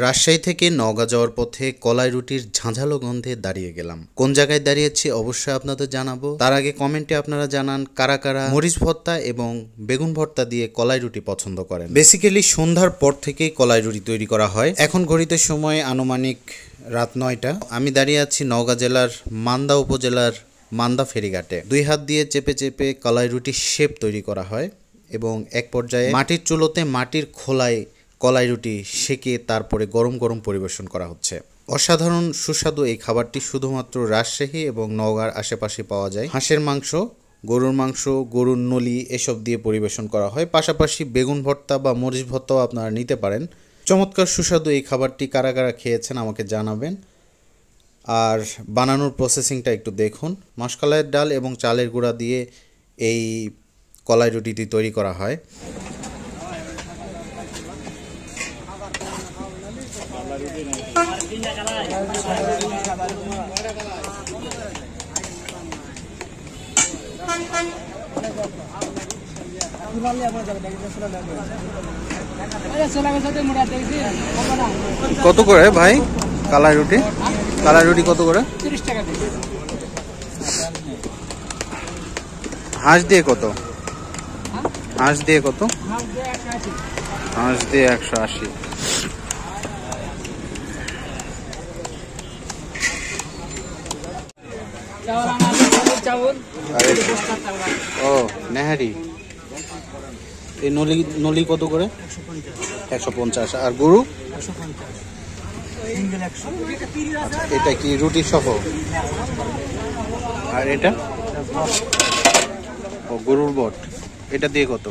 রাজশাহী থেকে নওগাঁ যাওয়ার পথে কলাই রুটির ঝাঁঝালো গন্ধে দাঁড়িয়ে গেলাম। কোন জায়গায় দাঁড়িয়েছি অবশ্যই আপনাদের জানাবো। তার আগে কমেন্টে আপনারা জানান কারা কারা মরিচ ভর্তা এবং বেগুন ভর্তা দিয়ে কলাই রুটি পছন্দ করেন। বেসিক্যালি সন্ধ্যার পর থেকেই কলাই রুটি তৈরি করা হয়। এখন ঘড়িতে সময় আনুমানিক রাত 9টা। আমি দাঁড়িয়ে আছি নওগাঁ জেলার মান্দা উপজেলার মান্দা ফেরিঘাটে। দুই হাত দিয়ে চেপে চেপে কলাই রুটির শেপ তৈরি করা হয় এবং এক পর্যায়ে মাটির চুলোতে মাটির খোলায় কলাই রুটি সেকে তারপরে গরম গরম পরিবেশন করা হচ্ছে। অসাধারণ সুস্বাদু এই খাবারটি শুধুমাত্র রাজশাহী এবং নওগাঁর আশেপাশে পাওয়া যায়। হাঁসের মাংস, গরুর নলি এসব দিয়ে পরিবেশন করা হয়। পাশাপাশি বেগুন ভর্তা বা মরিচ ভর্তাও আপনারা নিতে পারেন। চমৎকার সুস্বাদু এই খাবারটি কারা কারা খেয়েছেন আমাকে জানাবেন। আর বানানোর প্রসেসিংটা একটু দেখুন। মাসকলাইয়ের ডাল এবং চালের গুঁড়া দিয়ে এই কলাই রুটিটি তৈরি করা হয়। কত করে ভাই কালাই রুটি? কালাই রুটি কত করে? 30 টাকা। হাঁস দিয়ে কত? হাঁস দিয়ে কত? হাঁস দিয়ে 180। ও নেহারি। এই নলি কত করে? 150। আর গরু? এটা কি রুটি সহ? আর এটা? ও গরুর বট। এটা দিয়ে কত?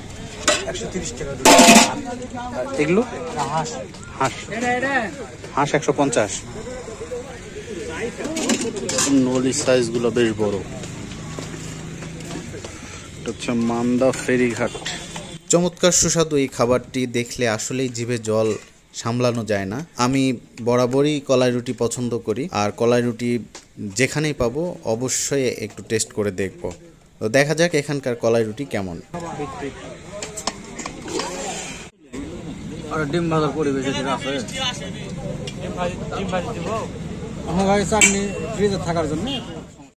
130 টাকা। আর এগুলো? হাঁস। হাঁস 150। নলির সাইজগুলো বেশ বড়। এটা হচ্ছে মান্দা ফেরিঘাট। চমৎকার সুস্বাদু এই খাবারটি দেখলে আসলেই জিভে জল সামলানো যায় না। আমি বরাবরই কলাই রুটি পছন্দ করি, আর কলাই রুটি যেখানেই পাবো অবশ্যই একটু টেস্ট করে দেখব। তো দেখা যাক এখানকার কলাই রুটি কেমন। ডিম ভাজার পরিবেশ চাটনি ফ্রিজে থাকার জন্য